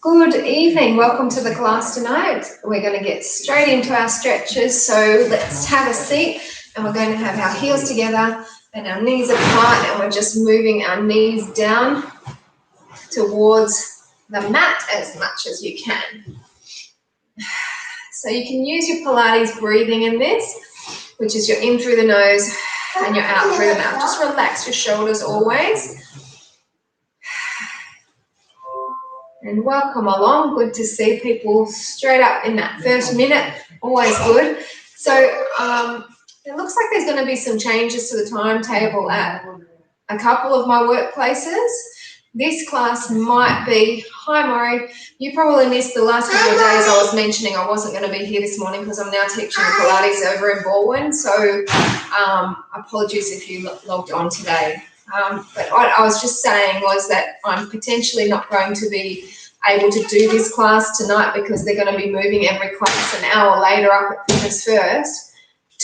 Good evening. Welcome to the class tonight. We're going to get straight into our stretches. So let's have a seat and we're going to have our heels together and our knees apart, and we're just moving our knees down towards the mat as much as you can. So you can use your Pilates breathing in this, which is you're in through the nose and you're out through the mouth. Just relax your shoulders always. And welcome along. Good to see people straight up in that first minute. Always good. So it looks like there's going to be some changes to the timetable at a couple of my workplaces. This class might be, hi Maury, you probably missed the last couple of days I was mentioning I wasn't going to be here this morning because I'm now teaching Pilates over in Baldwin. So apologies if you logged on today. But what I was just saying was that I'm potentially not going to be able to do this class tonight because they're going to be moving every class an hour later up at Fitness First.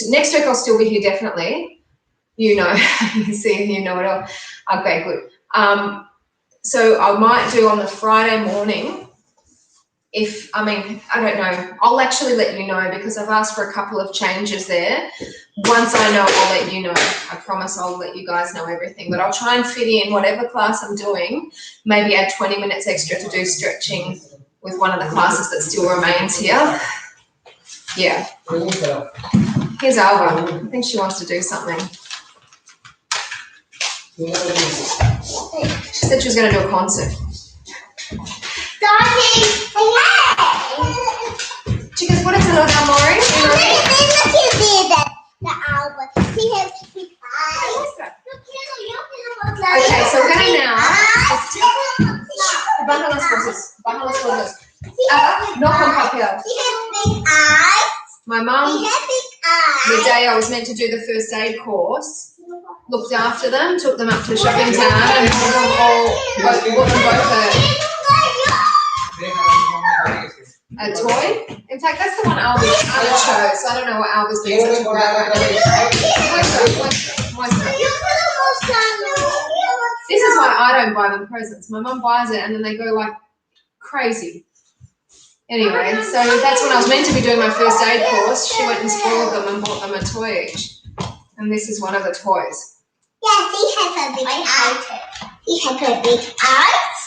Next week I'll still be here definitely. You know, you see, you know it all. Okay, good. So I might do on the Friday morning. I don't know. I'll actually let you know because I've asked for a couple of changes there. Once I know, I'll let you know. I promise I'll let you guys know everything. But I'll try and fit in whatever class I'm doing, maybe add 20 minutes extra to do stretching with one of the classes that still remains here. Yeah. Here's Alva. I think she wants to do something. She said she was going to do a concert. She goes, what is it about Maury? Okay, so we're going to now baja las cosas. No con papel. My mum, the day I was meant to do the first aid course, looked after them, took them up to the shopping town and bought them both a toy. In fact, that's the one Alba chose. I don't know what Alba's doing such a great right now. This is why I don't buy them presents. My mum buys it and then they go like crazy. Anyway, so that's when I was meant to be doing my first aid course. She went and spoiled them and bought them a toy each. And this is one of the toys. Yeah, he has a big eye. He has a big eyes.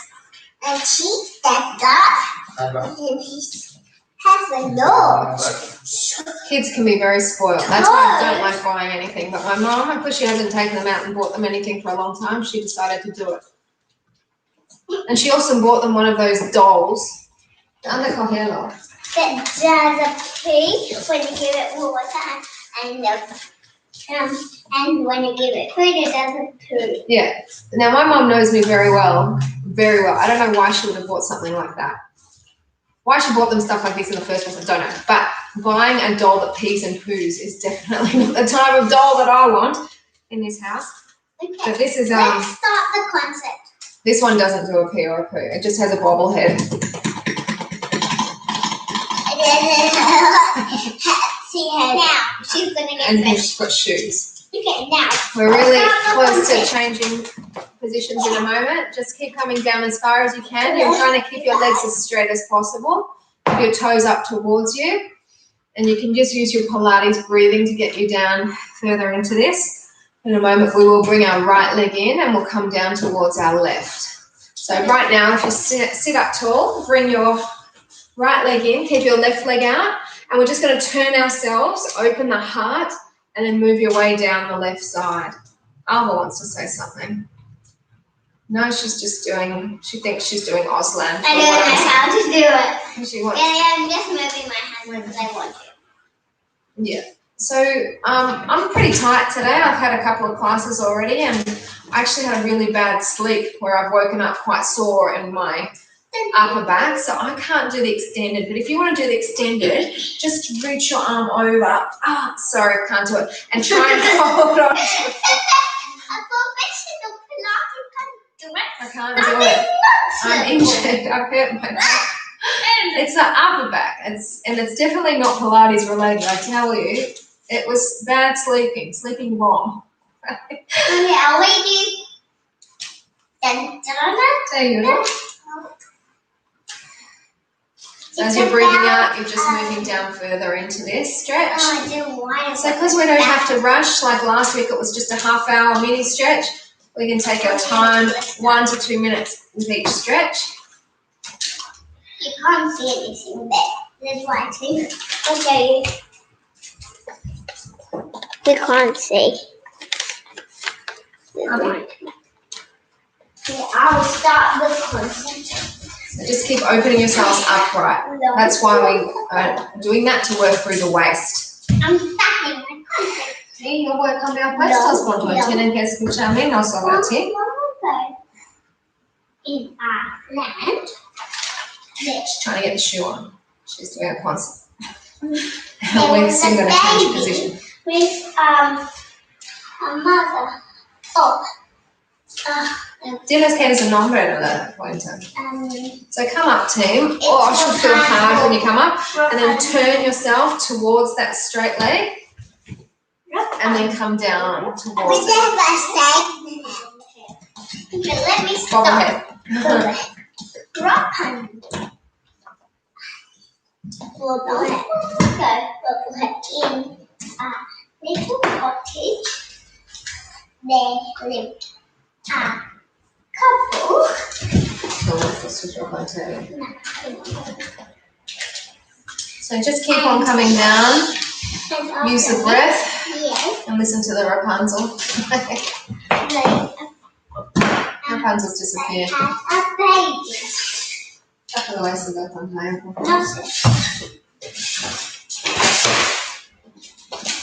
And she stepped up. And he has a nose. Kids can be very spoiled. That's why I don't like buying anything. But my mom, because she hasn't taken them out and bought them anything for a long time, she decided to do it. And she also bought them one of those dolls. Anda cogelo. That does a pig when you give it water and when you give it food, it doesn't poo. Yeah. Now my mom knows me very well. Very well. I don't know why she would have bought something like that. Why she bought them stuff like this in the first place, I don't know. But buying a doll that pees and poos is definitely not the type of doll that I want in this house. Okay. But this is let's start the concert. This one doesn't do a pee or a poo. It just has a bobble head. See her now. She's gonna get and she's got shoes. Okay, now. We're really close to changing positions in a moment. Just keep coming down as far as you can. You're trying to keep your legs as straight as possible. Keep your toes up towards you. And you can just use your Pilates breathing to get you down further into this. In a moment, we will bring our right leg in and we'll come down towards our left. So right now, if you sit up tall, bring your right leg in, keep your left leg out. And we're just going to turn ourselves, open the heart, and then move your way down the left side. Alma wants to say something. No, she's just doing, she thinks she's doing Auslan. I don't know how to do it. She wants. Yeah, I'm just moving my hands because I want to. Yeah. So I'm pretty tight today. I've had a couple of classes already, and I actually had a really bad sleep where I've woken up quite sore in my upper back, so I can't do the extended. But if you want to do the extended, just reach your arm over. Sorry, can't do it. And try and hold on. I can't do it. I'm injured. I've hurt my back. It's the upper back. It's definitely not Pilates related. I tell you, it was bad sleeping wrong. Okay, I'll wait you. There you go. So as you're breathing out, you're just moving down further into this stretch. So because we don't have to rush, like last week it was just a half-hour mini stretch, we can take our time, 1 to 2 minutes with each stretch. You can't see anything there. There's one thing. I'll show you. We can't see. Okay, I'll start with concentration. So just keep opening yourselves upright. That's why we are doing that, to work through the waist. I'm starting. Sí, yo voy a cambiar puestos cuando tienen que escucharme, no solo a ti. In our land. She's trying to get the shoe on. She's doing a concert. We're soon going to change position. With a mother. Oh. Diles que eres el nombre de la cuenta. So come up, team. Oh, it should feel hard when you come up. And then turn yourself towards that straight leg. And then come down towards it. Okay, let me Bob start. ahead. Drop hand. Bobble head. Okay, bobble head in a little cottage. They lived a couple. So just keep on coming down. Use the breath. Yes. And listen to the Rapunzel. Rapunzel's disappeared. A baby. Back away so go on higher.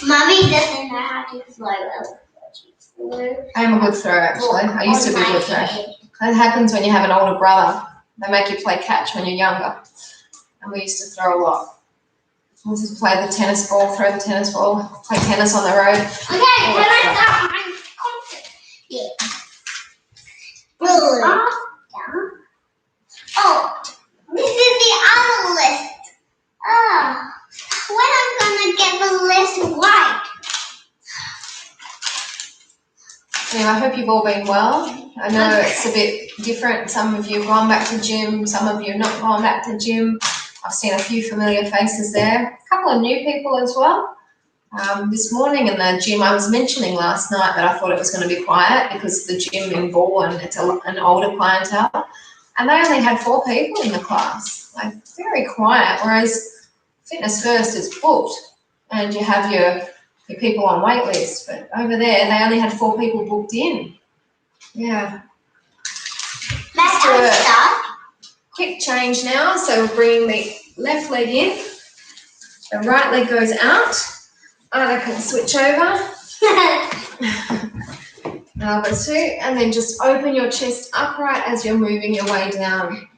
Mommy doesn't know how to fly well. I'm a good thrower, actually. I used to be a good thrower. That happens when you have an older brother. They make you play catch when you're younger. And we used to throw a lot. We used to play the tennis ball, throw the tennis ball, play tennis on the road. Okay, when I got my concert. Yeah. Really? Oh, this is the other list. Oh, when I'm gonna get the list right? Anyway, I hope you've all been well. I know it's a bit different. Some of you have gone back to gym, some of you have not gone back to gym. I've seen a few familiar faces there, a couple of new people as well. This morning in the gym, I was mentioning last night that I thought it was going to be quiet because the gym in Baldwin, it's an older clientele, and they only had 4 people in the class, like very quiet, whereas Fitness First is booked and you have your people on wait list, but over there they only had 4 people booked in. Yeah. Let's do a quick change now. So we're bringing the left leg in, the right leg goes out. Anna can switch over. Number 2, and then just open your chest upright as you're moving your way down.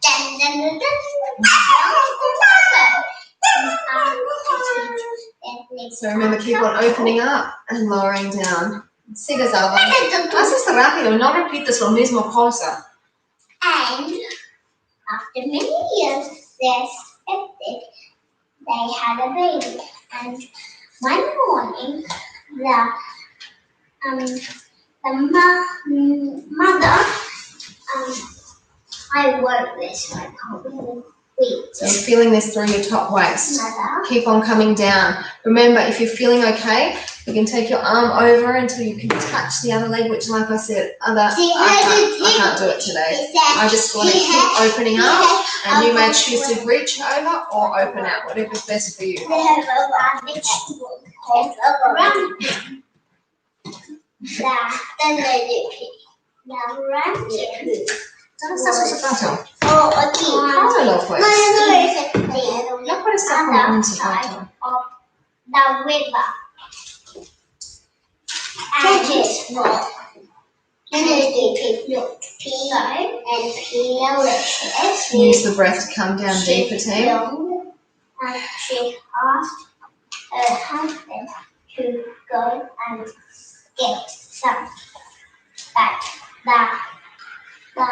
So remember, keep on opening up and lowering down. Sigas algo. Haces rápido, no repites lo mismo cosa. And after many years, they had a baby. And one morning, the mother, I work this like a week. So feeling this through your top waist. Mother. Keep on coming down. Remember, if you're feeling okay, you can take your arm over until you can touch the other leg, which, like I said, I can't do it today. I just want to keep opening up, and you may choose to reach over or open out, whatever's best for you. They have a rabbit around him. Then they do now rabbit. Oh, aquí. Cógelo, pues. No puedes estar con un zapato. Of the river. And this one. And then they take peel and peel it. Use the breath to come down deeper, team. And she asked her husband to go and get some. But the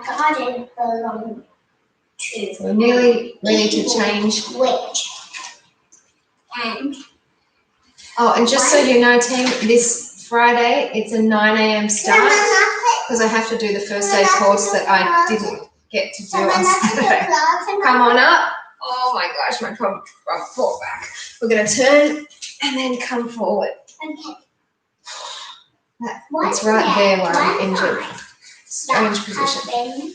garden belonged to So we're nearly ready to change. Which? And Oh, and just so you know, team, this Friday, it's a 9 a.m. start because I have to do the first aid course that I didn't get to do on Saturday. Come on up. Oh my gosh, my foot back. We're going to turn and then come forward. Okay. It's right there where I'm injured. Strange position.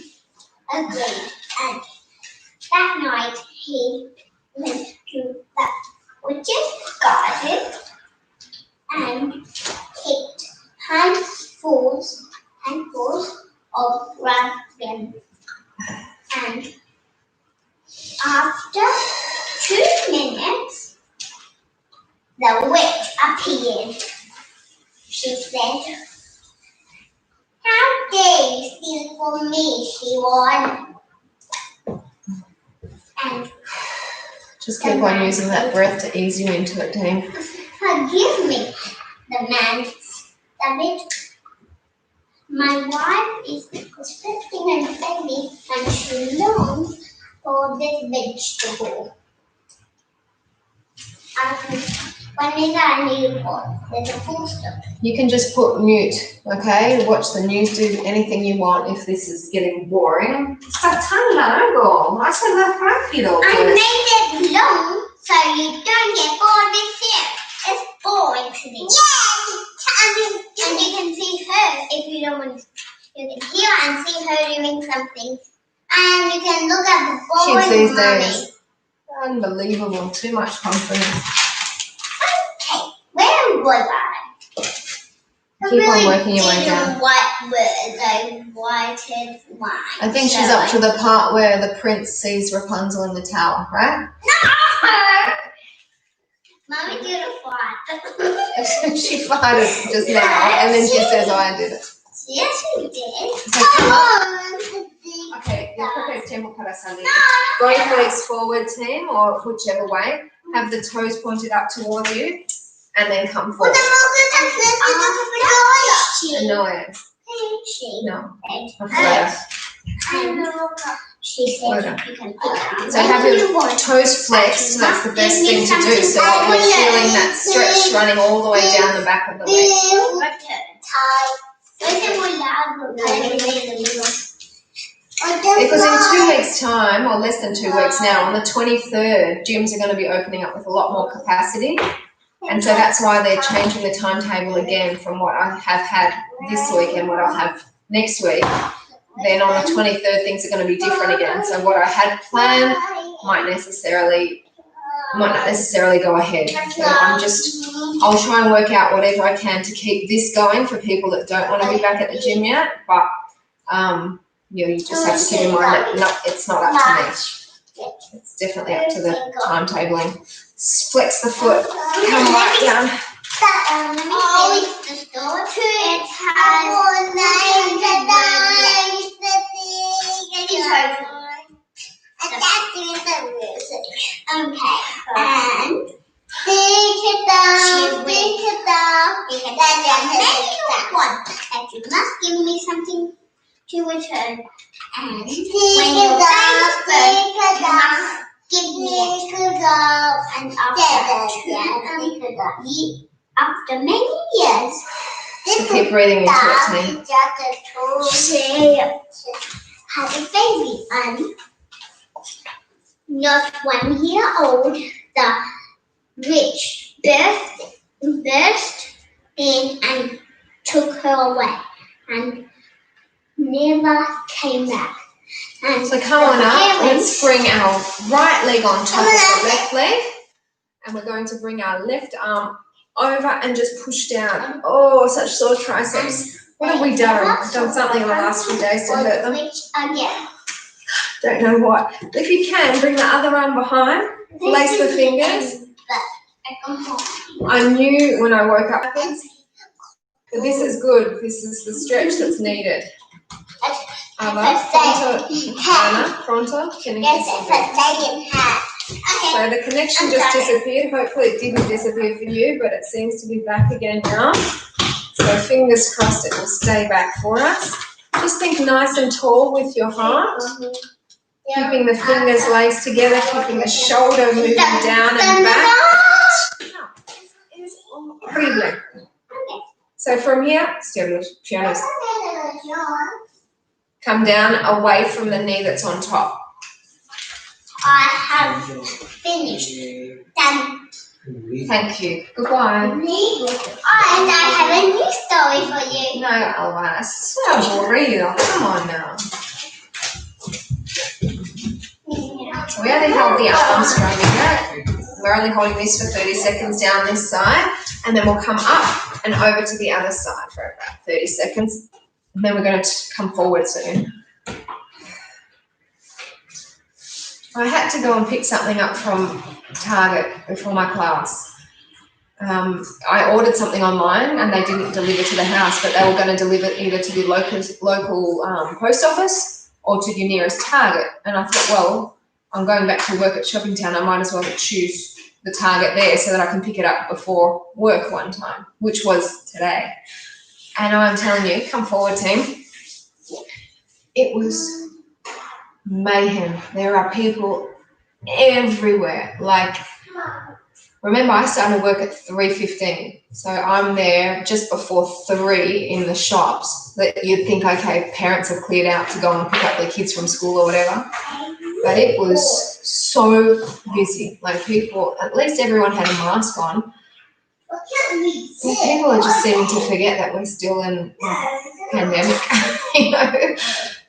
Agreed. And that night he went to the witch's garden and picked handfuls of raspberries. And after 2 minutes, the witch appeared. She said, "How dare you steal from me?" she warned. And just keep on using that breath to ease you into it, team. "Forgive me," the man stammered. "My wife is expecting a baby and she longs for this vegetable." When we got a newborn, there's a full stop. You can just put mute, okay? Watch the news, do anything you want if this is getting boring. Sta largo, lasciala rapido. I made it long so you don't get bored with it. It's boring to me. Yeah, and you can see her if you don't want to. You can hear and see her doing something. And you can look at the boring kids these mommy. days. Unbelievable, too much confidence. Okay, where was I? Keep on working your way down. What words I wanted one. I think she's up to the part where the prince sees Rapunzel in the tower, right? No! Mommy did a fart. She farted just now, and then she says, "Oh, I did it." Yes, you did. So come on. Okay, you're prepared temple para salir. Go your legs forward, team, or whichever way. Have the toes pointed up towards you, and then come forward. No, no. She said you can pick up. So have your toes flexed. That's the best thing to do. So that you're feeling that stretch running all the way down the back of the leg. Because in 2 weeks' time, or less than 2 weeks now, on the 23rd, gyms are going to be opening up with a lot more capacity. And so that's why they're changing the timetable again from what I have had this week and what I'll have next week. Then on the 23rd, things are going to be different again. So what I had planned might not necessarily go ahead. So I'll try and work out whatever I can to keep this going for people that don't want to be back at the gym yet. But you just have to keep in mind that it's not up to me. It's definitely up to the timetabling. Flex the foot, come right down. And you must give me something to return. And when you're done, you must give me and after many years, So keep breathing into it, team. Had a baby and not 1 year old, the witch burst in and took her away and never came back. And so come on up, let's bring our right leg on top of the left leg, and we're going to bring our left arm over and just push down. Oh, such sore triceps. What have we done? I've done something in the last few days to hurt them. Again. Don't know what. If you can, bring the other arm behind, lace the fingers. I knew when I woke up, but this is good. This is the stretch that's needed. Pronto. So the connection just disappeared. Hopefully it didn't disappear for you, but it seems to be back again now. So fingers crossed it will stay back for us. Just think nice and tall with your heart. Keeping the fingers laced together, keeping the shoulder moving down and back. It's horrible. So from here, come down away from the knee that's on top. I have finished. Done. Thank you. Goodbye. And I have a new story for you. No, Alva, it's so aburrido. Come on now. So we only hold the arms from here. We're only holding this for 30 seconds down this side, and then we'll come up and over to the other side for about 30 seconds. And then we're going to come forward soon. I had to go and pick something up from Target before my class. I ordered something online and they didn't deliver to the house, but they were going to deliver either to the local post office or to your nearest Target. And I thought, well, I'm going back to work at Shopping Town. I might as well choose the Target there so that I can pick it up before work one time, which was today. And I'm telling you, come forward, team. It was mayhem. There are people everywhere. Like, remember, I started work at 3:15, so I'm there just before 3 in the shops. That you'd think, okay, parents have cleared out to go and pick up their kids from school or whatever. But it was so busy. Like, people, at least everyone had a mask on. So people are just seeming to forget that we're still in pandemic. You know,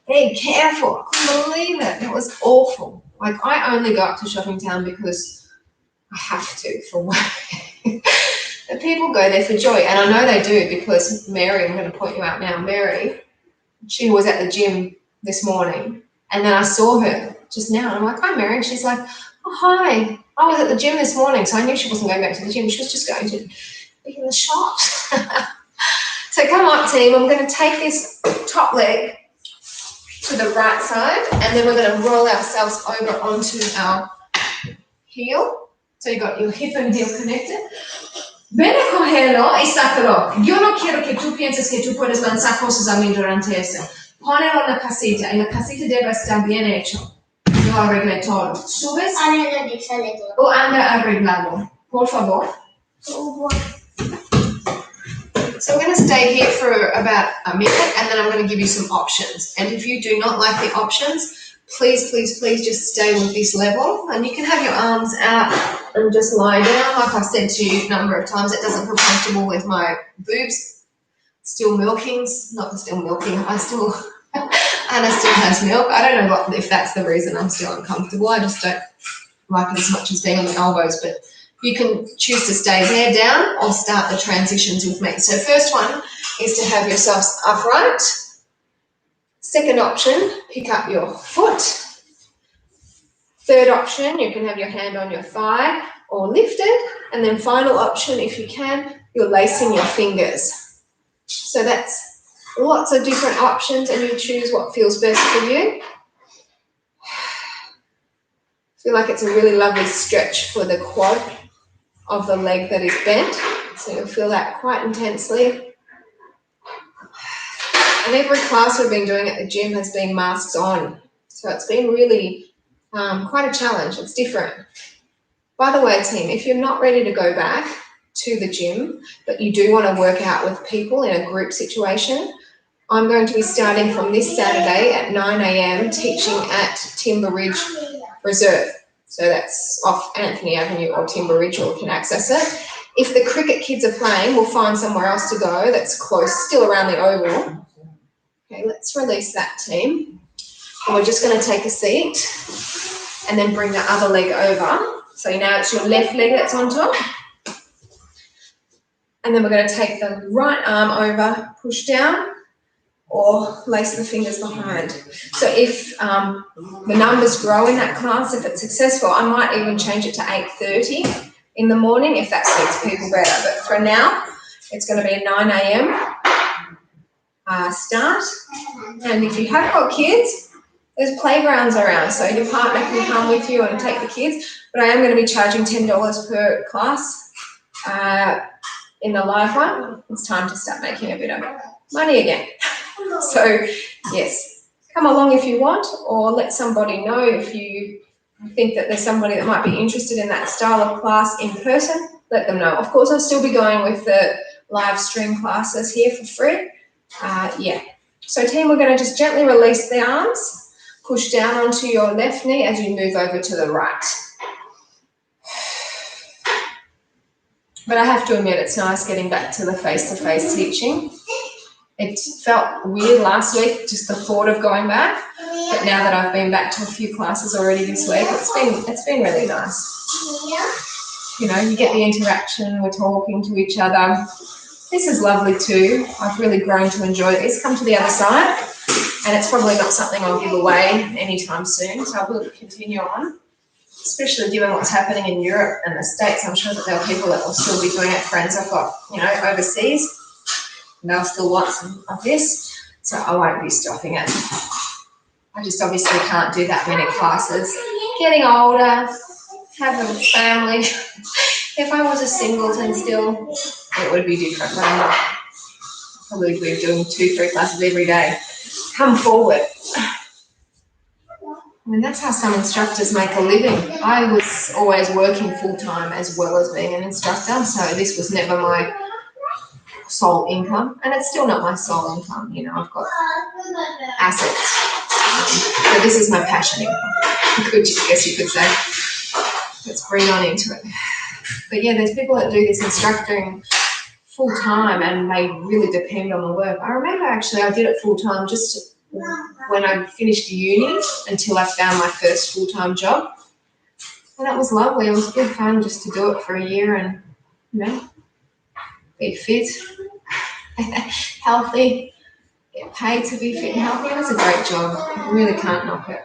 be careful. I couldn't believe it. It was awful. Like, I only go up to Shopping Town because I have to for work. But people go there for joy, and I know they do because Mary, I'm going to point you out now, Mary, she was at the gym this morning, and then I saw her just now, and I'm like, hi, Mary, and she's like, oh, hi, I was at the gym this morning, so I knew she wasn't going back to the gym, she was just going to be in the shops. So come on, team, I'm going to take this top leg to the right side, and then we're going to roll ourselves over onto our heel. So you got your hip and heel connected. Ven a cogerlo y sácalo. Yo no quiero que tú pienses que tú puedes lanzar cosas a mí durante eso. Ponelo en la casita, y la casita debe estar bien hecho. Yo arreglé todo. ¿Subes? O anda arreglado, por favor. So we're going to stay here for about a minute, and then I'm going to give you some options. And if you do not like the options, please, please, please just stay with this level. And you can have your arms out and just lie down. Like I said to you a number of times, it doesn't feel comfortable with my boobs still milking. Not still milking, Anna still has milk. I don't know if that's the reason I'm still uncomfortable. I just don't like it as much as being on the elbows, but you can choose to stay there down or start the transitions with me. So first one is to have yourselves upright. Second option, pick up your foot. Third option, you can have your hand on your thigh or lifted. And then final option, if you can, you're lacing your fingers. So that's lots of different options, and you choose what feels best for you. I feel like it's a really lovely stretch for the quad of the leg that is bent. So you'll feel that quite intensely. And every class we've been doing at the gym has been masks on. So it's been really quite a challenge. It's different. By the way, team, if you're not ready to go back to the gym, but you do want to work out with people in a group situation, I'm going to be starting from this Saturday at 9 a.m. teaching at Timber Ridge Reserve. So that's off Anthony Avenue or Timber Ridge, or you can access it. If the cricket kids are playing, we'll find somewhere else to go that's close, still around the oval. Okay, let's release that, team. And we're just going to take a seat and then bring the other leg over. So now it's your left leg that's on top. And then we're going to take the right arm over, push down, or lace the fingers behind. So if the numbers grow in that class, if it's successful, I might even change it to 8:30 in the morning if that suits people better. But for now, it's going to be a 9 a.m. Start. And if you have got kids, there's playgrounds around, so your partner can come with you and take the kids. But I am going to be charging $10 per class in the live one. It's time to start making a bit of money again. So, yes, come along if you want, or let somebody know if you think that there's somebody that might be interested in that style of class in person. Let them know. Of course, I'll still be going with the live stream classes here for free. Yeah. So team, we're going to just gently release the arms, push down onto your left knee as you move over to the right. But I have to admit, it's nice getting back to the face-to-face teaching. It felt weird last week, just the thought of going back. But now that I've been back to a few classes already this week, it's been really nice. You know, you get the interaction, we're talking to each other. This is lovely too. I've really grown to enjoy this. Come to the other side. And it's probably not something I'll give away anytime soon, so I will continue on. Especially given what's happening in Europe and the States, I'm sure that there are people that will still be doing it, friends I've got, you know, overseas. And they'll still want some of this, so I won't be stopping it. I just obviously can't do that many classes. Getting older, having a family. If I was a singleton still, it would be different, but I'm not. I'll probably be doing 2-3 classes every day. Come forward. I mean, that's how some instructors make a living. I was always working full-time as well as being an instructor, so this was never my sole income, and it's still not my sole income. You know, I've got assets. So this is my passion income, I guess you could say. Let's breathe on into it. But yeah, there's people that do this instructing full-time and they really depend on the work. I remember actually I did it full-time just when I finished uni until I found my first full-time job. And that was lovely. It was good fun just to do it for a year and, you know, be fit, healthy, get paid to be fit and healthy. It was a great job. I really can't knock it.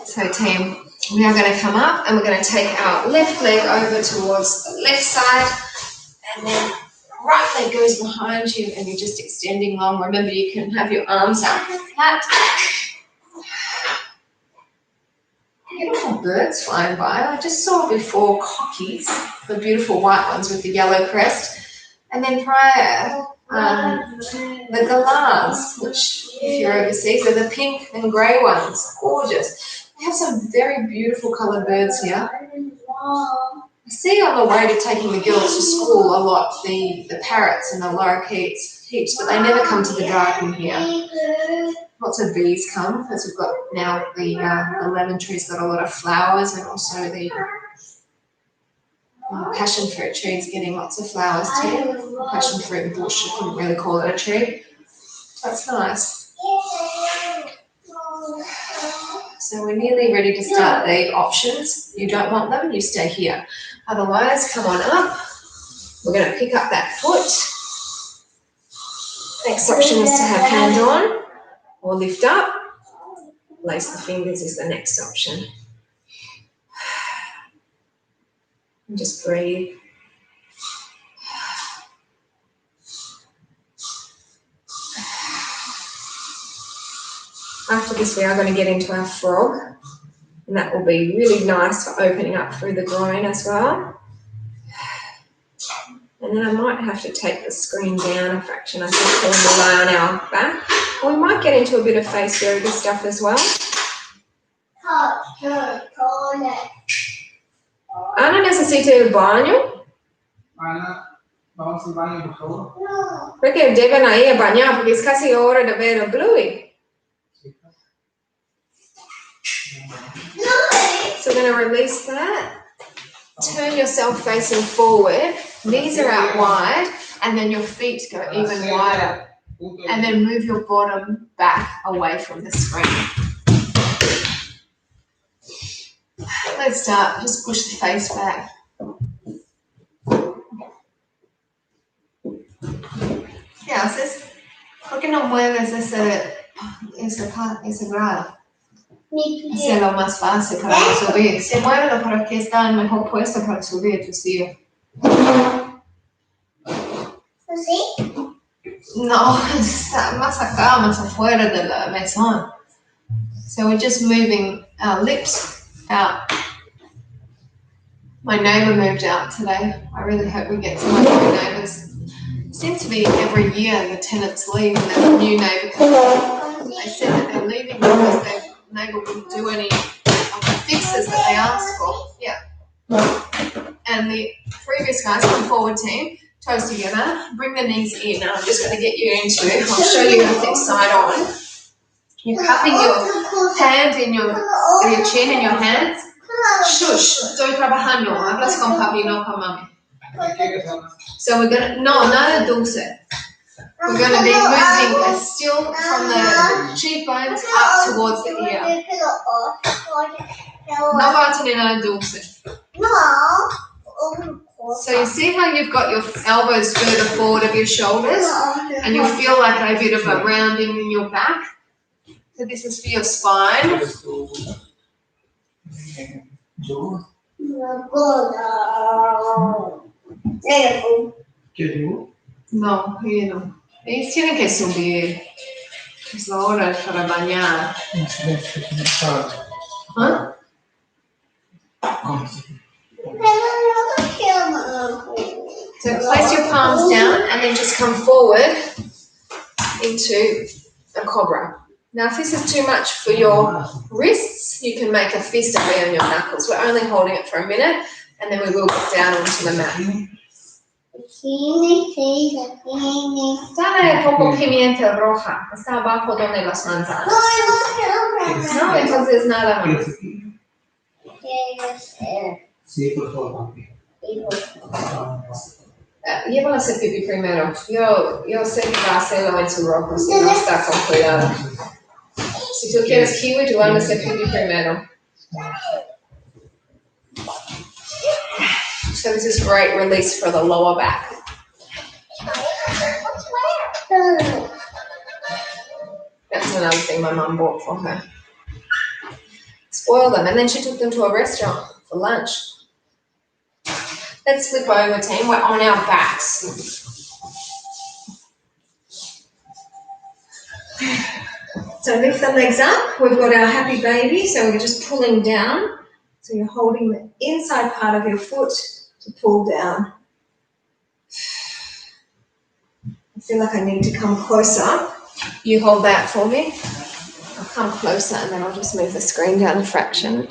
So team, we are going to come up and we're going to take our left leg over towards the left side, and then right leg goes behind you and you're just extending long. Remember, you can have your arms out flat. Beautiful birds flying by. I just saw before cockies, the beautiful white ones with the yellow crest. And then prior, the galahs, which if you're overseas are the pink and grey ones. Gorgeous. We have some very beautiful coloured birds here. I see on the way to taking the girls to school a lot the parrots and the lorikeets, heaps, but they never come to the garden here. Lots of bees come, because we've got now the lemon tree's got a lot of flowers, and also the passion fruit tree's getting lots of flowers too. Passion fruit bush, I couldn't really call it a tree. That's nice. So we're nearly ready to start the options. You don't want them, you stay here. Otherwise, come on up. We're going to pick up that foot. Next option is to have hand on or lift up. Lace the fingers is the next option. And just breathe. After this, we are going to get into our frog, and that will be really nice for opening up through the groin as well. And then I might have to take the screen down a fraction, I think, when we lie on our back. Or we might get into a bit of face yoga stuff as well. Ana necesita ir al baño. Ana, vamos al baño, por favor. Porque deben ir a bañar, porque es casi hora de ver a Bluey. So we're going to release that. Turn yourself facing forward. Knees are out wide, and then your feet go even wider. And then move your bottom back away from the screen. Let's start. Just push the face back. ¿Qué haces? ¿Por qué no mueves ese grado? Hacia lo más fácil para subir. Se muévelo para que está en mejor puesto para subir tu silla. ¿Así? No, está más acá, más afuera de la mesón. So we're just moving our lips out. My neighbour moved out today. I really hope we get some other neighbours. Seems to be every year the tenants leave and then a new neighbour comes. They said that they're leaving because their neighbour wouldn't do any of the fixes that they asked for. Yeah. And the previous guys, come forward team, toes together, bring the knees in. Now I'm just going to get you into it. I'll show you with it side on. You're cupping your hand in your chin in your hands. Shush, estoy trabajando. Hablas con papi, no con mami. So we're going to, no, nada dulce. We're going to be moving still from the cheekbones up towards the ear. No va a tener nada dulce. So you see how you've got your elbows further forward of your shoulders and you feel like a bit of a rounding in your back. So this is for your spine. No, here no. Ellos tienen que subir. Es la hora para bañar. ¿Ah? So place your palms down and then just come forward into a cobra. Now if this is too much for your wrists, you can make a fist and be on your knuckles. We're only holding it for a minute and then we will get down onto the mat. Dale poco pimienta roja. Está abajo donde las manzanas. No, entonces nada más. Sí, por favor. Llévalo a hacer pipí primero. Yo sé que va a hacerlo en su ropa si no está con cuidado. Si tú quieres kiwi, tú vas a hacer pipí primero. So this is great release for the lower back. That's another thing my mum bought for her. Spoil them, and then she took them to a restaurant for lunch. Let's flip over, team. We're on our backs. So lift the legs up. We've got our happy baby, so we're just pulling down. So you're holding the inside part of your foot to pull down. I feel like I need to come closer. You hold that for me. I'll come closer and then I'll just move the screen down a fraction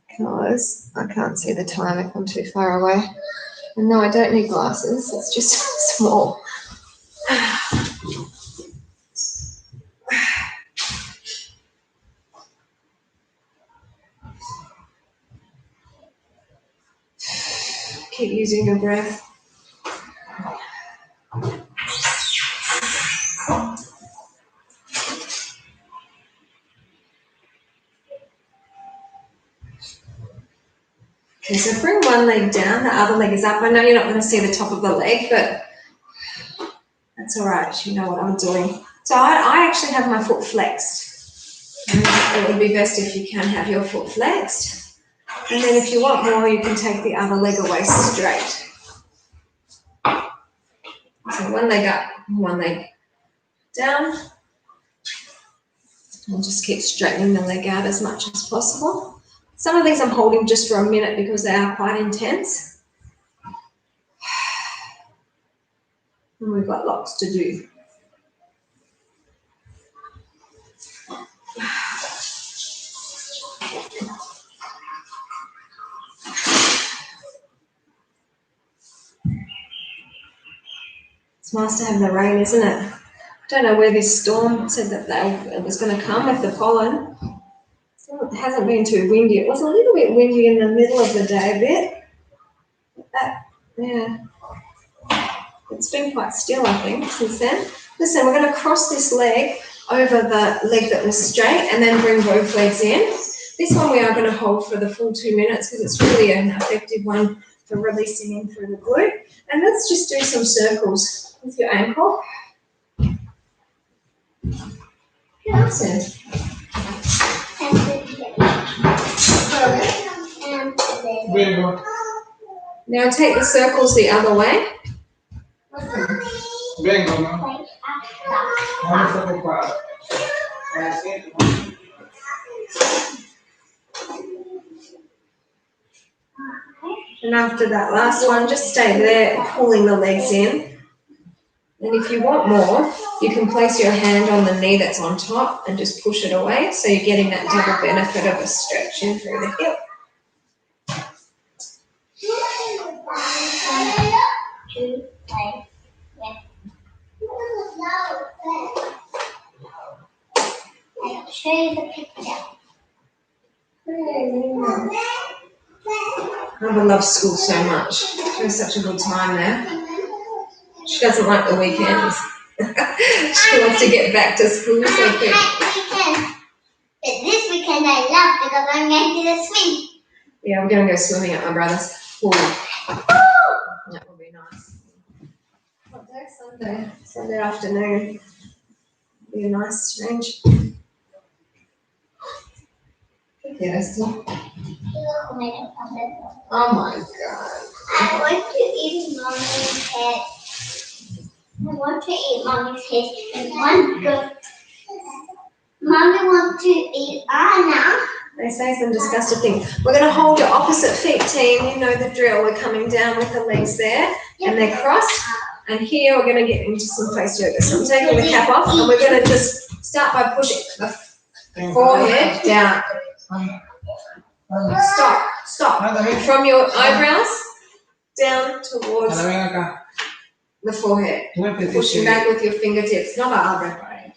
because I can't see the time if I'm too far away. And no, I don't need glasses. It's just small. Keep using your breath. Okay, so bring one leg down, the other leg is up. I know you're not going to see the top of the leg, but that's all right. You know what I'm doing. So I actually have my foot flexed. And it would be best if you can have your foot flexed. And then if you want more, you can take the other leg away straight. So one leg up, one leg down. And just keep straightening the leg out as much as possible. Some of these I'm holding just for a minute because they are quite intense. And we've got lots to do. It's nice to have the rain, isn't it? I don't know where this storm said that it was going to come with the pollen. It hasn't been too windy. It was a little bit windy in the middle of the day a bit. Yeah. It's been quite still, I think, since then. Listen, we're going to cross this leg over the leg that was straight and then bring both legs in. This one we are going to hold for the full 2 minutes because it's really an effective one for releasing in through the glute. And let's just do some circles with your ankle. Yeah, that's it. Now take the circles the other way. Vengo, ¿no? Vamos a ocupar. And after that last one, just stay there, pulling the legs in. And if you want more, you can place your hand on the knee that's on top and just push it away. So you're getting that double benefit of a stretch in through the hip. Okay. Yeah. I'll show you the picture. Mother loves school so much. She has such a good time there. She doesn't like the weekends. She wants to get back to school so quick. But this weekend I love because I'm going to the swim. Yeah, we're going to go swimming at my brother's pool. That will be nice. What day? Sunday. Sunday afternoon. Be a nice change. Yeah, still. Oh my God. I want to eat mommy's head. I want to eat mommy's head and one good. Mommy wants to eat Anna. They say some disgusting things. We're going to hold your opposite feet, team. You know the drill. We're coming down with the legs there and they're crossed. And here we're going to get into some face yoga. So I'm taking the cap off and we're going to just start by pushing the forehead down. Stop. From your eyebrows down towards the forehead. Pushing back with your fingertips, not our eyebrow.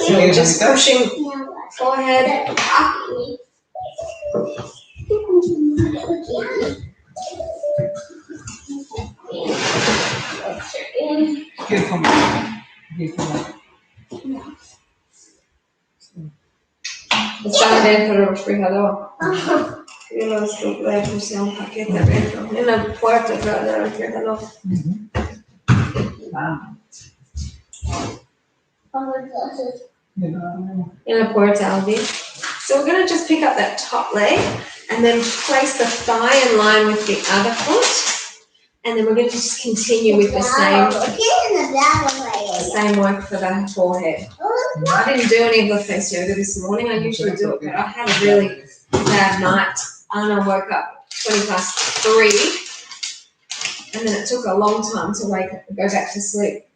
So just pushing forehead up. Está dentro del refrigerador. Yo lo estuve puse un paquete dentro, en la puerta del refrigerador. In la puerta, Aldi. So we're going to just pick up that top leg and then place the thigh in line with the other foot. And then we're going to just continue with the same work for the forehead. I didn't do any of the face yoga this morning. I usually do it, but I had a really bad night. Anna woke up 3:20. And then it took a long time to wake up and go back to sleep.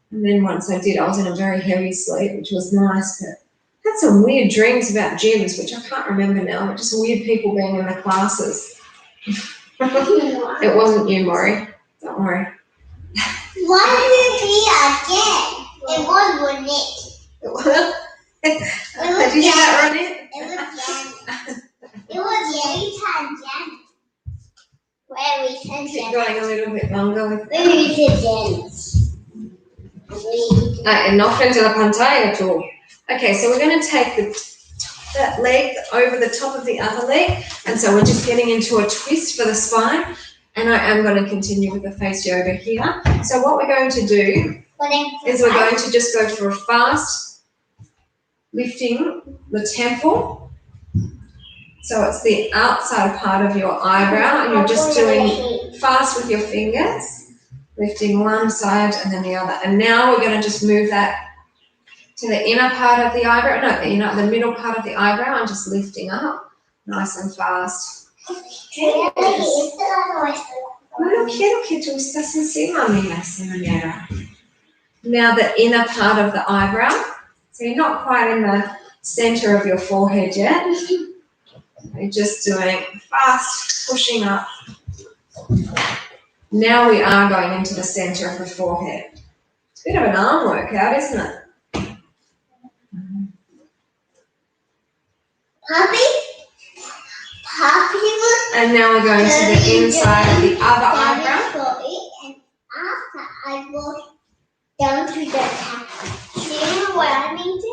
And then once I did, I was in a very heavy sleep, which was nice. But I had some weird dreams about gyms, which I can't remember now, but just weird people being in the classes. It wasn't you, Maury. Don't worry. Why did you see again? It was Ronit. Did you hear that, Ronit? It was Janet. It was Janet. Where we sent Keep Janet. going a little bit longer with Where we sent Janet. no frente a la pantalla tú. Okay, so we're going to take that leg over the top of the other leg, and so we're just getting into a twist for the spine, and I am going to continue with the face yoga here. So what we're going to do is we're going to just go for a fast lifting the temple. So it's the outside part of your eyebrow, and you're just doing fast with your fingers, lifting one side and then the other. And now we're going to just move that to the inner part of the eyebrow, the middle part of the eyebrow, and just lifting up nice and fast. No quiero que tú estés encima mía, señora. Now the inner part of the eyebrow. So you're not quite in the center of your forehead yet. You're just doing fast, pushing up. Now we are going into the center of the forehead. It's a bit of an arm workout, isn't it? And now we're going to the inside of the other eyebrow. And after I go down to the top. See what I mean to?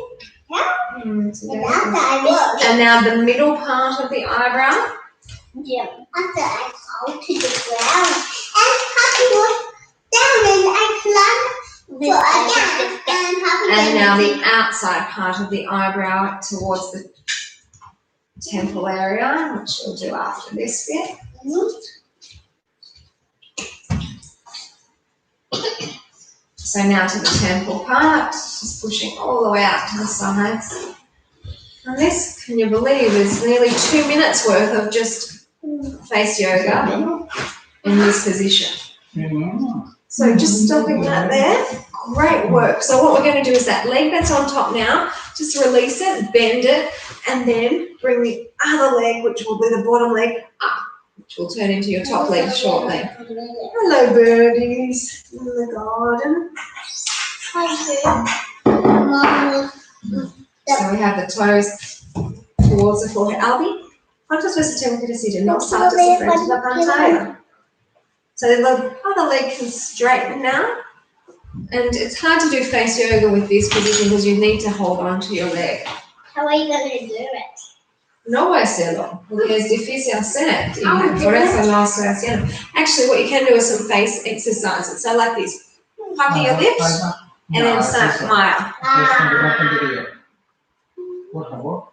And after I walk. And now the middle part of the eyebrow. Yeah. After I go to the ground. And Happy was down and I climbed. And now the outside part of the eyebrow towards the temple area, which we'll do after this bit. So now to the temple part, just pushing all the way out to the sides. And this, can you believe, is nearly 2 minutes worth of just face yoga in this position. So just stopping that there, Great work. So what we're going to do is that leg that's on top now, just release it, bend it, and then bring the other leg, which will be the bottom leg, up, which will turn into your top leg shortly. Hello, birdies in the garden. So we have the toes towards the forehead. Albie, ¿cuántas veces tengo que decir no saltes de frente a la pantalla? So the other leg can straighten now. And it's hard to do face yoga with this position because you need to hold on to your leg. How are you going to do it? No voy a hacerlo, porque es difícil hacer. Por eso no estoy haciendo. Actually, what you can do is some face exercises. So like this, pucker your lips, and then smile. Por favor.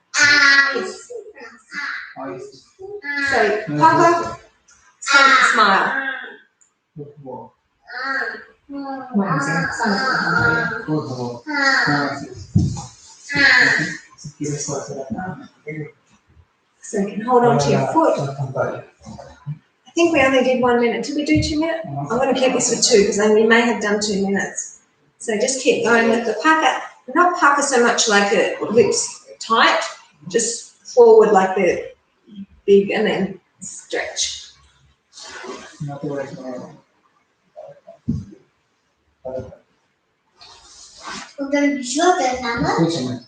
So pucker, smile. Por favor. Por favor. Si quieres hacer acá. So you can hold on to your foot. I think we only did 1 minute. Did we do 2 minutes? I'm going to keep this for 2 because we may have done 2 minutes. So just keep going with the pucker. Not pucker so much like the lips tight, just forward like the big and then stretch. No te voy a poner. Escúchame.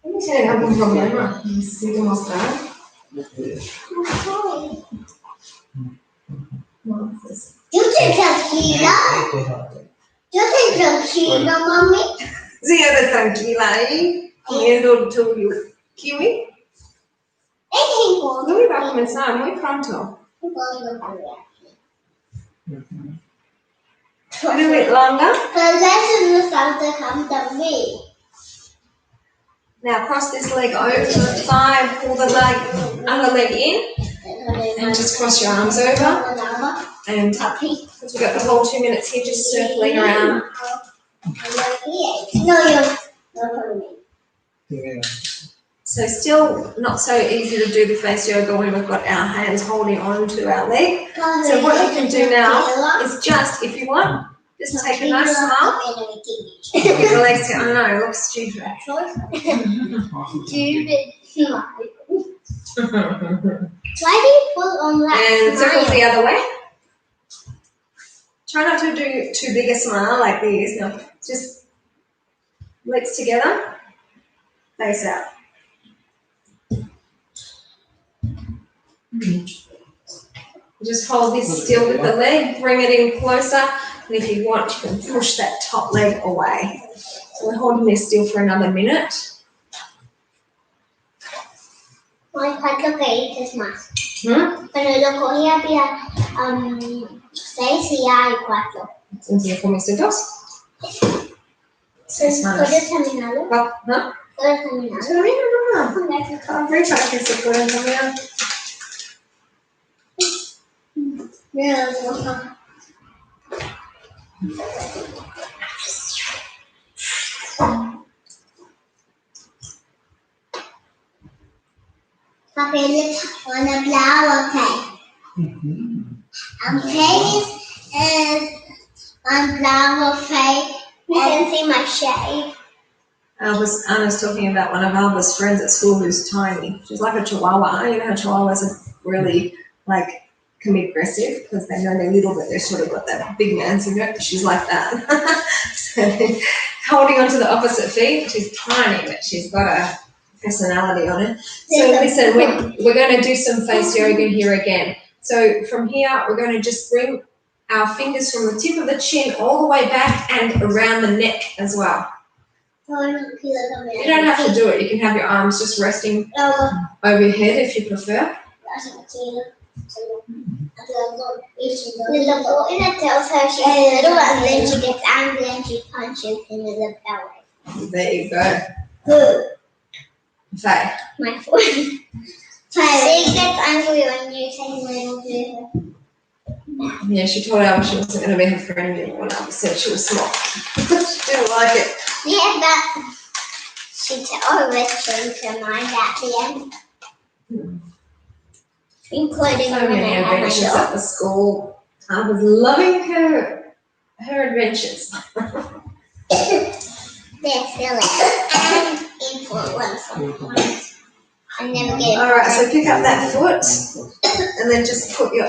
No tiene algún problema. Necesito mostrar. Yo estoy tranquila. Yo estoy tranquila, mami. Sí, eres tranquila ahí, comiendo tu kiwi. No iba a comenzar muy pronto. A little bit longer. But this is the sound that comes to me. Now cross this leg over to the thigh, pull the other leg in, and just cross your arms over. And because we've got the whole 2 minutes here, just circling around. No, So still not so easy to do the face yoga when we've got our hands holding on to our leg. So what you can do now is just, if you want, just take a nice smile. Get the legs down. I know, it looks stupid. Why do you put on that And circle the other way. Try not to do too big a smile like this. No, just legs together, face out. Just hold this still with the leg, bring it in closer, and if you want, you can push that top leg away. So we're holding this still for another minute. ¿Cuánto que dices más? ¿Mm? Pero lo cogí había 6 y hay 4. Entonces, comiste 2. ¿Puedes terminarlo? ¿No? ¿Puedes terminarlo? Todavía no. Aprovecha que se pueden terminar. Mira, Papi, one flower cake. Cake is one flower cake. You can see my shape. Anna's talking about one of Alba's friends at school who's tiny. She's like a chihuahua. You know how chihuahuas are really can be aggressive because they know they're little, but they've sort of got that big man syndrome. She's like that. So holding onto the opposite feet, she's tiny, but she's got a personality on it. So listen, we're going to do some face yoga here again. So from here, we're going to just bring our fingers from the tip of the chin all the way back and around the neck as well. You don't have to do it. You can have your arms just resting over your head if you prefer. The boy tells her she's little and then she gets angry and she punches him in the belly. There you go. Who? Faye. My foot. She gets angry when you say little to her. Yeah, she told Alba she wasn't going to be her friend anymore. Alba said she was small. She didn't like it. Yeah, but she always changed her mind at the end. Including So many adventures at the school. I was loving her. her adventures. They're silly and influential. I never get it. All right, so pick up that foot and then just put your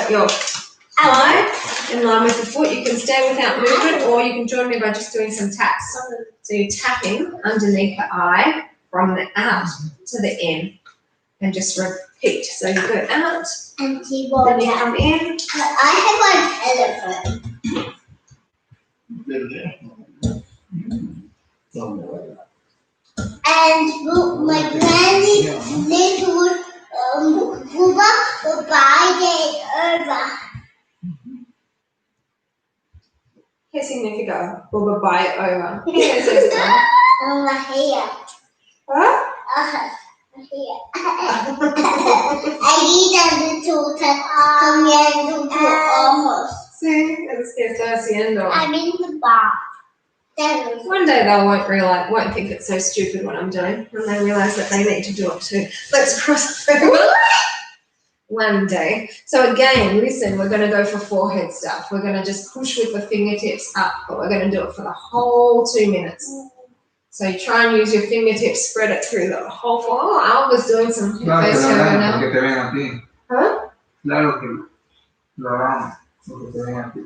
your thigh in line with the foot. You can stay without movement, or you can join me by just doing some taps. So you're tapping underneath the eye from the out to the in, and just repeat. So you go out, And she then you come in. I have one elephant. And my granny little Booba will buy it over. ¿Qué significa? Bubba buy it over. ¿Qué es esto? Over here. ¿Ah? Here. Ahí tanto comiendo tus ojos. Sí, es que estoy haciendo. I'm in the bar. That was One day they won't think it's so stupid what I'm doing, when they realise that they need to do it too. Let's cross over. One day. So again, listen, we're going to go for forehead stuff. We're going to just push with the fingertips up, but we're going to do it for the whole 2 minutes. So you try and use your fingertips, spread it through the whole floor. Oh, Al was doing some Claro que face lo yoga harán, now. porque te ven a ti. Huh? Claro que lo harán, porque te ven a ti.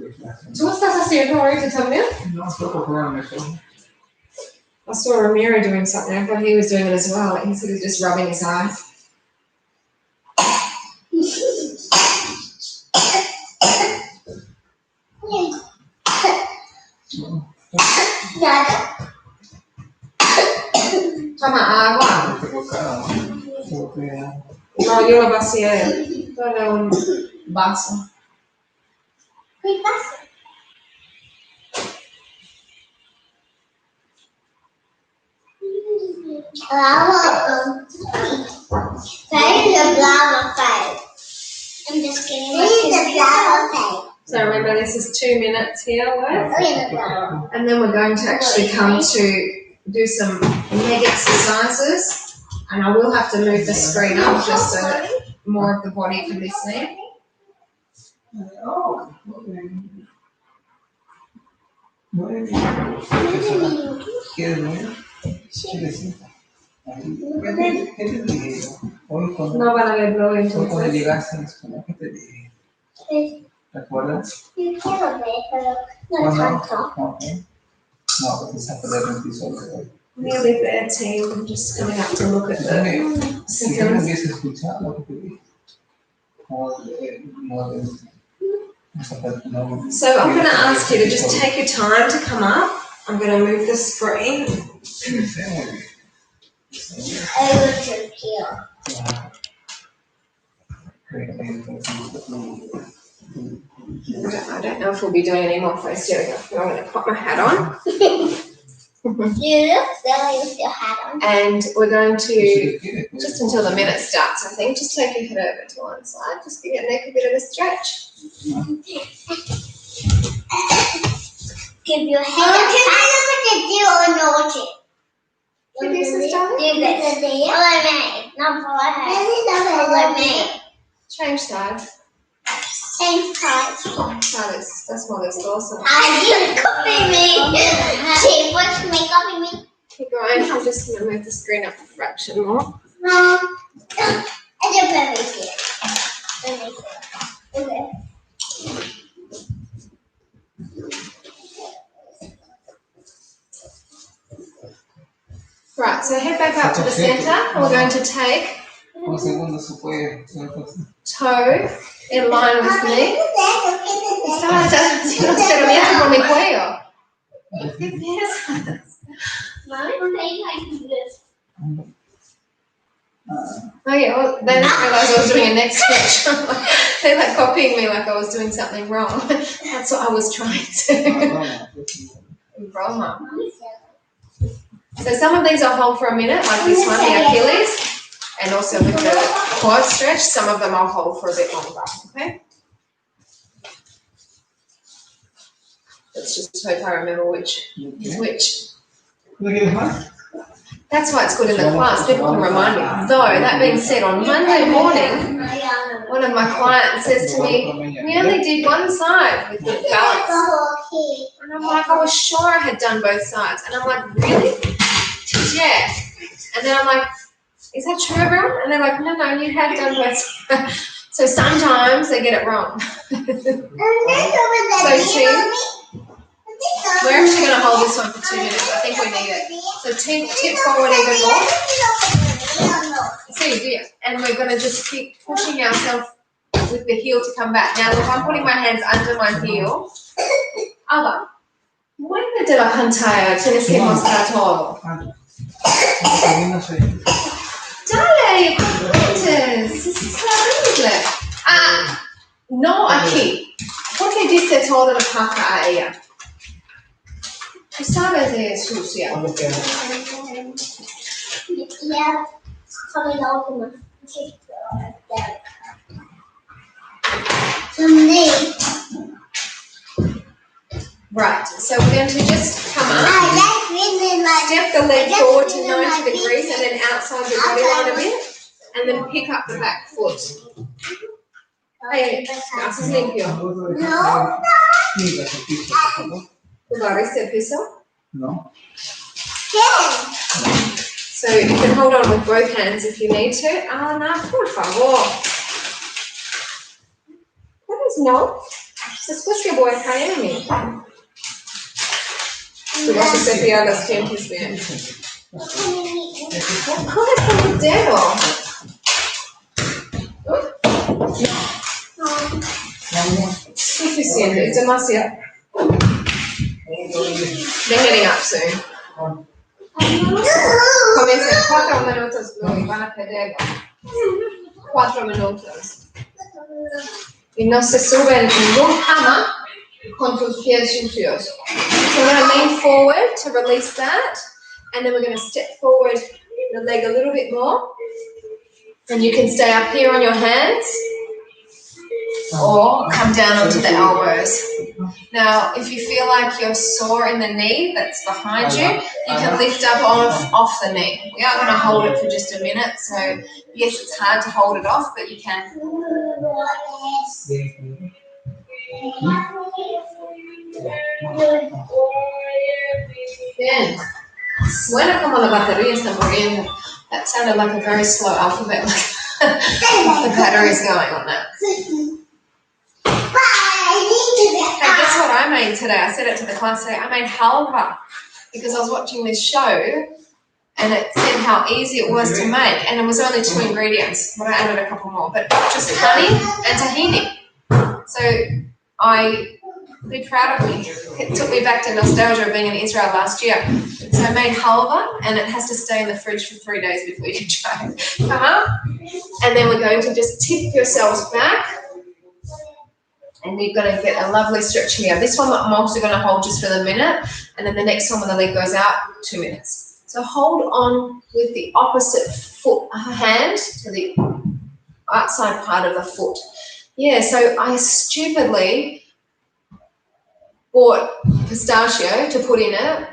¿Tú estás haciendo ahorita también? No, solo ponerme eso. I saw Ramiro doing something. I thought he was doing it as well. He said he was just rubbing his eyes. Toma agua. No, yo lo vacié. Dale un vaso. ¿Qué pasa? That is a flower face. I'm just kidding. This is a flower face. So remember, this is 2 minutes here, worth. Look at the flower. And then we're going to actually come to do some leg exercises. And I will have to move the screen up just so that more of the body can be seen. Oh, okay. Muy bien. ¿Quieres ver? Sí. ¿Qué te dije? Hoy cuando, No van a verlo hoy cuando entonces. llegaste a la escuela, ¿qué te dije? ¿Te acuerdas? Quiero ver, pero no No, tanto. no. Okay. No, porque se acuerda de ti solo. Nearly there, team. I'm just going to have to look at the Si yo no seconds. hubiese escuchado lo que te dije. So I'm going to ask you to just take your time to come up. I'm going to move the screen. Over to here. I don't know if we'll be doing any more face yoga. I'm going to put my hat on. You look silly with your hat on. And we're going to, just until the minute starts, I think, just take your head over to one side. Just give your neck a bit of a stretch. Give your head a pat. Or naughty. Can you do this, darling? Do this. Follow me. Not follow her. Follow me. Change sides. Same size. Oh, that's more this awesome. You copy me. She wants me copy me. Keep going. I'm just going to move the screen up a fraction more. No. I don't let me see it. Let me see it. Okay. Right, so head back up to the centre. And we're going to take Un segundo se puede. toe in line with me. Estaba haciendo bien por mi cuello. ¿Qué piensas? Oh yeah, well, they didn't realise I was doing a neck stretch. They're like copying me like I was doing something wrong. That's what I was trying to. Broma. So some of these I'll hold for a minute, like this one, the Achilles, and also with the quad stretch, some of them I'll hold for a bit longer, okay? Let's just hope I remember which is which. That's why it's good in the class. People can remind me. Though, that being said, on Monday morning, One of my clients says to me, we only did one side with the balance. And I'm like, I was sure I had done both sides. And I'm like, really? Yeah. And then I'm like, is that true, everyone? And they're like, no, you had done both sides. So sometimes they get it wrong. So team, we're actually going to hold this one for 2 minutes. I think we need it. So tip forward even more. See, dear. And we're going to just keep pushing ourselves with the heel to come back. Now, look, I'm putting my hands under my heel. Ava, vuoi mettere la pantalla? Ce ne stiamo stato. Dale, Pilates, this is terrible. No aquí. Porque dice toda la paca a ella. Tú sabes de sucia. Yeah, coming out of my Right, so we're going to just come up, like step the leg forward to 90 degrees and then outside your body line a bit, and then pick up the back foot. Hey, gracias limpio. No. ¿Tu barriste el piso? No. So you can hold on with both hands if you need to. No, por favor. What is no? Se escucha voy a caerme. Tú vas a cepillar los dientes bien. Coges con el dedo. Suficiente, es demasiado. They're heading up soon. Comienza en 4 minutos, luego van a perder 4 minutos. Y no se suben en ningún cama con tus pies sucios. So we're going to lean forward to release that, and then we're going to step forward the leg a little bit more. And you can stay up here on your hands or come down onto the elbows. Now, if you feel like you're sore in the knee that's behind you, you can lift up off the knee. We are going to hold it for just a minute. So, yes, it's hard to hold it off, but you can. Bien. Suena como la batería está muriendo. That sounded like a very slow alphabet. The battery's going on that. Hey, guess what I made today? I said it to the class today. I made halva because I was watching this show and it said how easy it was to make, and it was only 2 ingredients, but I added a couple more. But just honey and tahini. So be proud of me. It took me back to nostalgia of being in Israel last year. So I made halva, and it has to stay in the fridge for 3 days before you can try it. Come up, and then we're going to just tip yourselves back, and you're going to get a lovely stretch here. This one I'm also going to hold just for the minute, and then the next one when the leg goes out, 2 minutes. So hold on with the opposite hand to the outside part of the foot. Yeah, so I stupidly bought pistachio to put in it,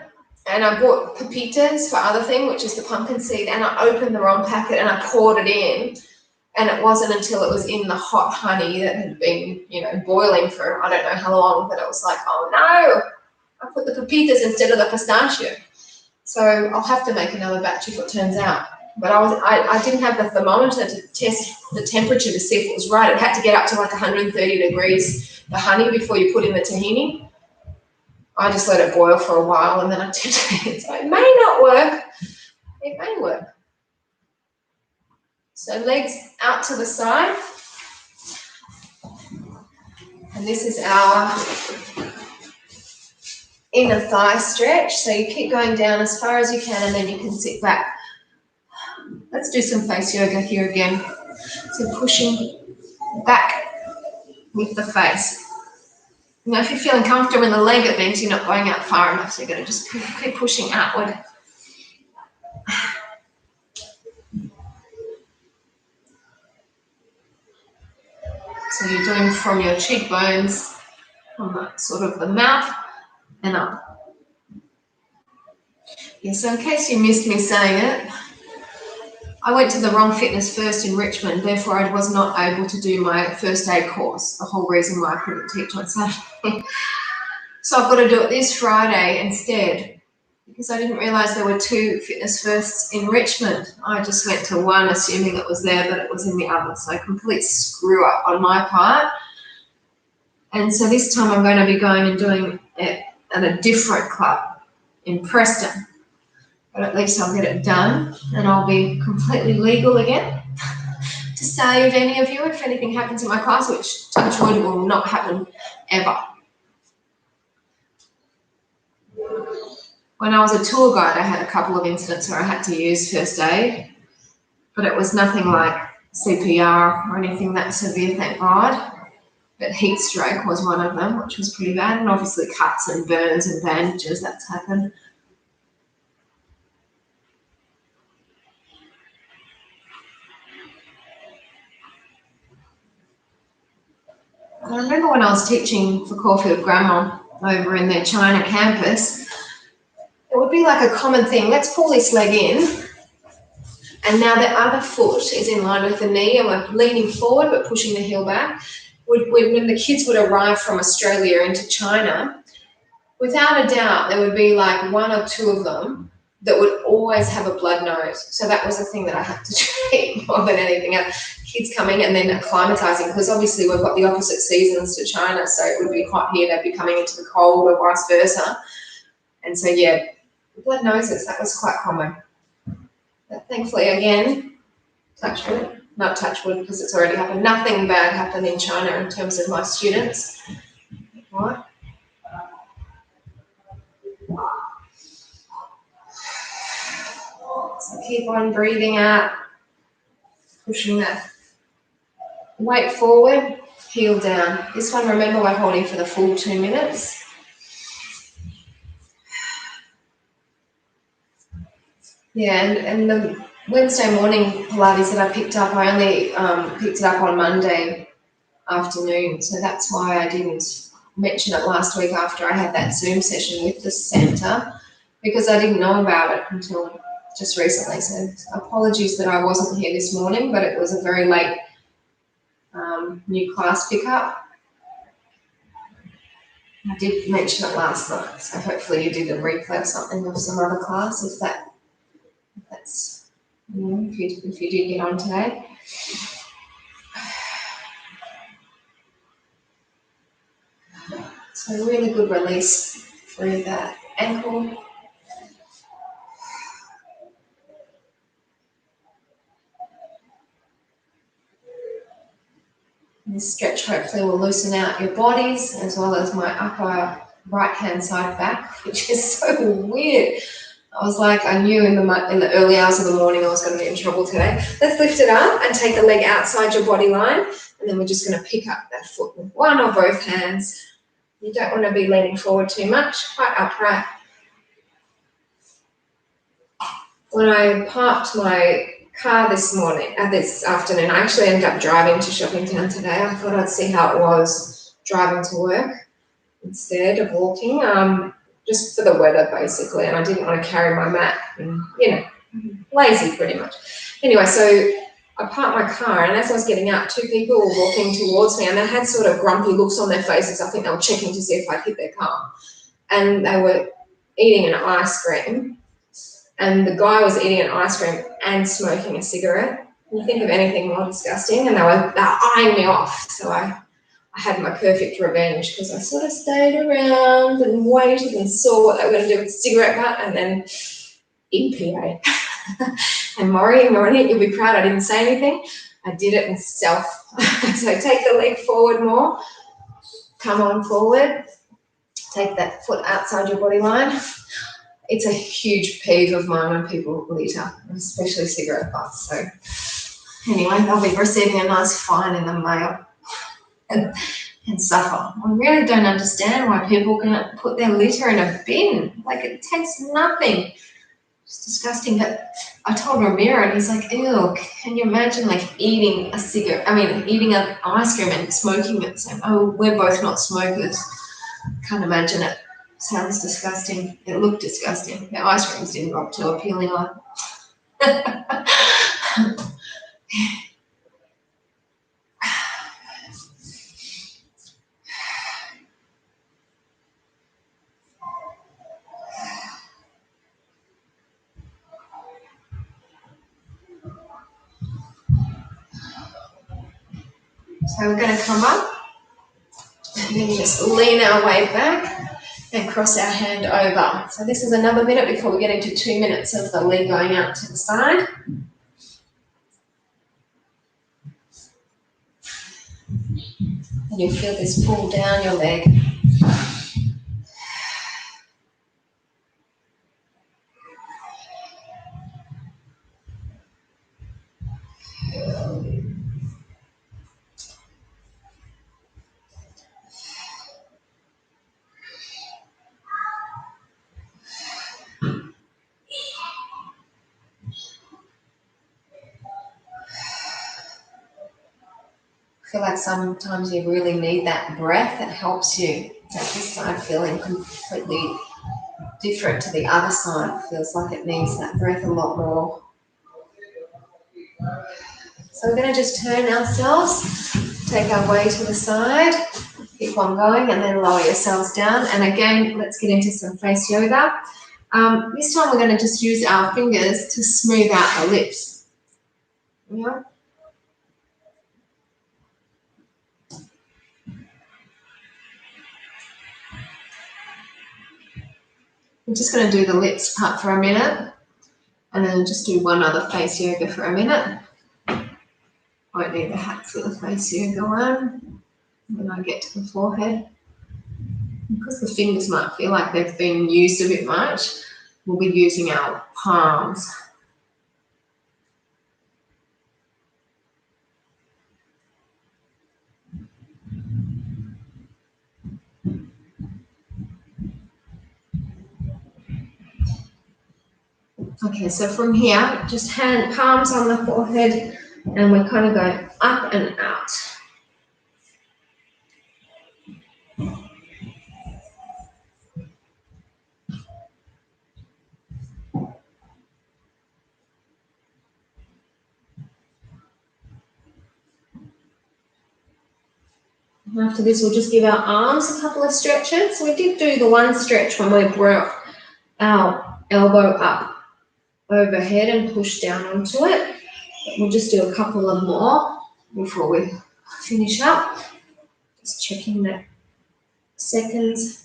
and I bought pepitas for other thing, which is the pumpkin seed, and I opened the wrong packet and I poured it in, and it wasn't until it was in the hot honey that had been, boiling for I don't know how long, that it was like, oh no, I put the pepitas instead of the pistachio. So I'll have to make another batch if it turns out. But I didn't have the thermometer to test the temperature to see if it was right. It had to get up to like 130 degrees, the honey, before you put in the tahini. I just let it boil for a while and then I tipped it. So it may not work. It may work. So legs out to the side. And this is our inner thigh stretch. So you keep going down as far as you can, and then you can sit back. Let's do some face yoga here again. So pushing back with the face. Now, if you're feeling comfortable in the leg, it means you're not going out far enough. So you're going to just keep pushing outward. So you're doing from your cheekbones, from that sort of the mouth and up. Yeah, so in case you missed me saying it, I went to the wrong Fitness First in Richmond, therefore I was not able to do my first aid course, the whole reason why I couldn't teach on Saturday. So I've got to do it this Friday instead, because I didn't realise there were 2 Fitness Firsts in Richmond. I just went to one assuming it was there, but it was in the other, so a complete screw up on my part. And so this time I'm going to be going and doing it at a different club in Preston. But at least I'll get it done and I'll be completely legal again to save any of you if anything happens in my class, which touch wood will not happen ever. When I was a tour guide, I had a couple of incidents where I had to use first aid, but it was nothing like CPR or anything that severe, thank God. But heat stroke was one of them, which was pretty bad, and obviously cuts and burns and bandages, that's happened. I remember when I was teaching for Caulfield Grammar over in their China campus, it would be like a common thing. Let's pull this leg in, and now the other foot is in line with the knee, and we're leaning forward but pushing the heel back. When the kids would arrive from Australia into China, without a doubt, there would be like 1 or 2 of them that would always have a blood nose. So that was the thing that I had to treat more than anything else. Kids coming and then acclimatizing, because obviously we've got the opposite seasons to China, so it would be hot here, they'd be coming into the cold or vice versa. And so, yeah, blood noses, that was quite common. But thankfully, again, touch wood, not touch wood because it's already happened. Nothing bad happened in China in terms of my students. Right? So keep on breathing out, pushing that weight forward, heel down. This one, remember, we're holding for the full 2 minutes. Yeah, and the Wednesday morning Pilates that I picked up, I only picked it up on Monday afternoon, so that's why I didn't mention it last week after I had that Zoom session with the centre, because I didn't know about it until just recently. So apologies that I wasn't here this morning, but it was a very late new class pickup. I did mention it last night, so hopefully you did a replay or something of some other class if that's, you know, if you did get on today. So really good release through that ankle. And this stretch hopefully will loosen out your bodies as well as my upper right hand side back, which is so weird. I was like, I knew in the early hours of the morning I was going to be in trouble today. Let's lift it up and take the leg outside your body line, and then we're just going to pick up that foot with one or both hands. You don't want to be leaning forward too much, quite upright. When I parked my car this afternoon, I actually ended up driving to Shoppingtown today. I thought I'd see how it was driving to work instead of walking, just for the weather basically, and I didn't want to carry my mat, and, you know, lazy pretty much. Anyway, so I parked my car, and as I was getting out, 2 people were walking towards me, and they had sort of grumpy looks on their faces. I think they were checking to see if I'd hit their car, and they were eating an ice cream, and the guy was eating an ice cream and smoking a cigarette. Can you think of anything more disgusting? And they were eyeing me off, so I had my perfect revenge, because I sort of stayed around and waited and saw what they were going to do with the cigarette butt, and then in PA. And Maury, you'll be proud I didn't say anything. I did it in self. So take the leg forward more. Come on forward. Take that foot outside your body line. It's a huge peeve of mine when people litter, especially cigarette butts. So anyway, they'll be receiving a nice fine in the mail and suffer. I really don't understand why people can put their litter in a bin. Like, it takes nothing. It's disgusting. But I told Ramiro, and he's like, ew, can you imagine like eating an ice cream and smoking it? So, oh, we're both not smokers. Can't imagine it. Sounds disgusting. It looked disgusting. The ice creams didn't look too appealing on. So we're going to come up and then just lean our weight back and cross our hand over. So this is another minute before we get into 2 minutes of the leg going out to the side. And you feel this pull down your leg. I feel like sometimes you really need that breath that helps you. Like this side feeling completely different to the other side. It feels like it needs that breath a lot more. So we're going to just turn ourselves, take our way to the side, keep on going, and then lower yourselves down. And again, let's get into some face yoga. This time we're going to just use our fingers to smooth out the lips. Yeah. I'm just going to do the lips part for a minute, and then just do one other face yoga for a minute. Won't need the hat for the face yoga one. When I get to the forehead, because the fingers might feel like they've been used a bit much, we'll be using our palms. Okay, so from here, just hand palms on the forehead, and we're kind of going up and out. And after this, we'll just give our arms a couple of stretches. So we did do the one stretch when we brought our elbow up overhead and pushed down onto it. But we'll just do a couple of more before we finish up. Just checking the seconds.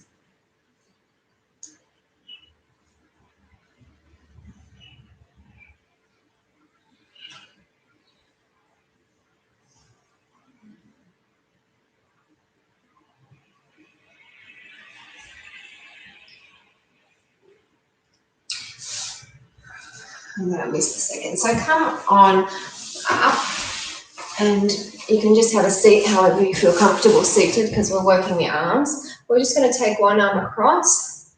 I'm going to miss the second. So come on up, and you can just have a seat however you feel comfortable seated, because we're working the arms. We're just going to take one arm across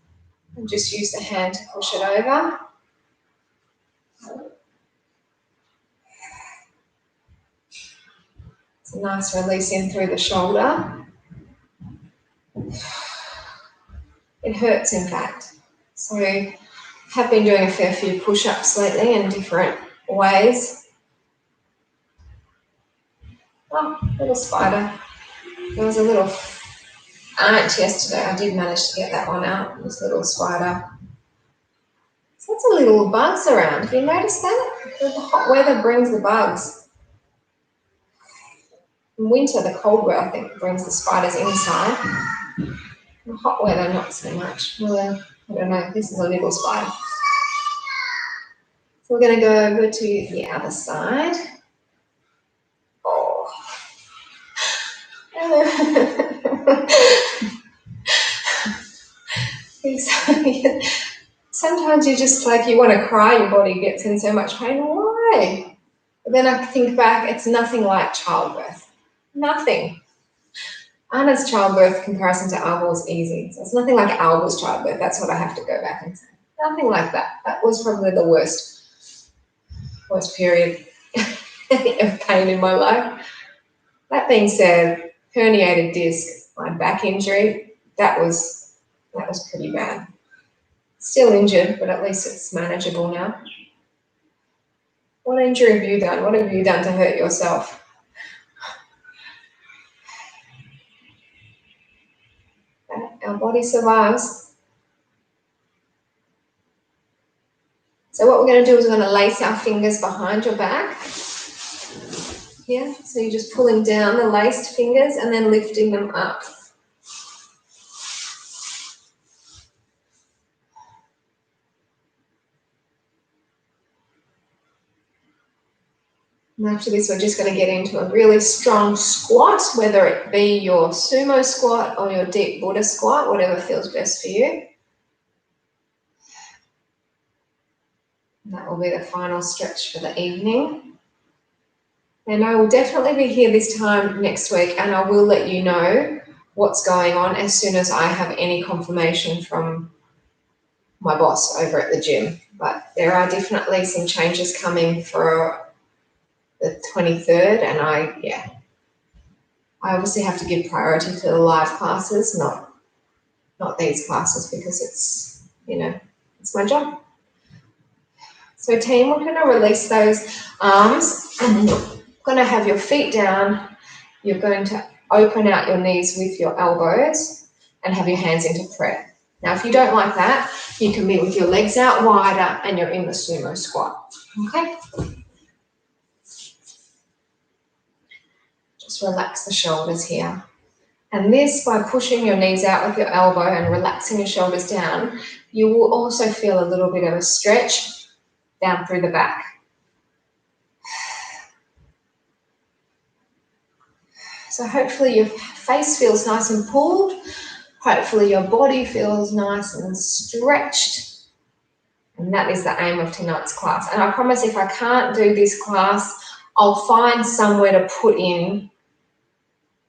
and just use the hand to push it over. It's a nice release in through the shoulder. It hurts, in fact. So I have been doing a fair few push-ups lately in different ways. Oh, little spider. There was a little ant yesterday. I did manage to get that one out, this little spider. So lots of little bugs around. Have you noticed that? The hot weather brings the bugs. In winter, the cold weather, I think, brings the spiders inside. In hot weather, not so much. Well, I don't know. This is a little spider. So we're going to go over to the other side. Oh. Sometimes you just like, you want to cry, your body gets in so much pain. Why? But then I think back, it's nothing like childbirth. Nothing. Anna's childbirth comparison to Alba was easy. So it's nothing like Alba's childbirth. That's what I have to go back and say. Nothing like that. That was probably the worst period of pain in my life. That being said, herniated disc, my back injury, that was pretty bad. Still injured, but at least it's manageable now. What injury have you done? What have you done to hurt yourself? Our body survives. So what we're going to do is we're going to lace our fingers behind your back. Here, so you're just pulling down the laced fingers and then lifting them up. And after this, we're just going to get into a really strong squat, whether it be your sumo squat or your deep Buddha squat, whatever feels best for you. And that will be the final stretch for the evening. And I will definitely be here this time next week, and I will let you know what's going on as soon as I have any confirmation from my boss over at the gym. But there are definitely some changes coming for the 23rd, and I obviously have to give priority to the live classes, not these classes, because it's, it's my job. So team, we're going to release those arms, and you're going to have your feet down. You're going to open out your knees with your elbows and have your hands into prayer. Now, if you don't like that, you can be with your legs out wider and you're in the sumo squat, okay? Just relax the shoulders here. And this, by pushing your knees out with your elbow and relaxing your shoulders down, you will also feel a little bit of a stretch down through the back. So hopefully your face feels nice and pulled. Hopefully your body feels nice and stretched. And that is the aim of tonight's class. And I promise if I can't do this class, I'll find somewhere to put in,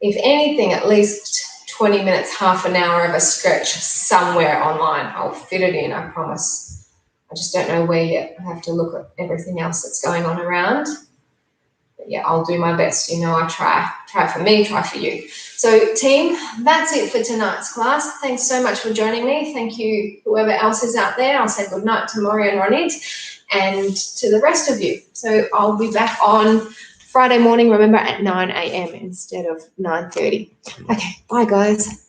if anything, at least 20 minutes, half an hour of a stretch somewhere online. I'll fit it in, I promise. I just don't know where yet. I have to look at everything else that's going on around. But yeah, I'll do my best. I try. Try for me, try for you. So team, that's it for tonight's class. Thanks so much for joining me. Thank you, whoever else is out there. I'll say good night to Maury and Ronit and to the rest of you. So I'll be back on Friday morning, remember, at 9 a.m. instead of 9:30. Okay, bye guys.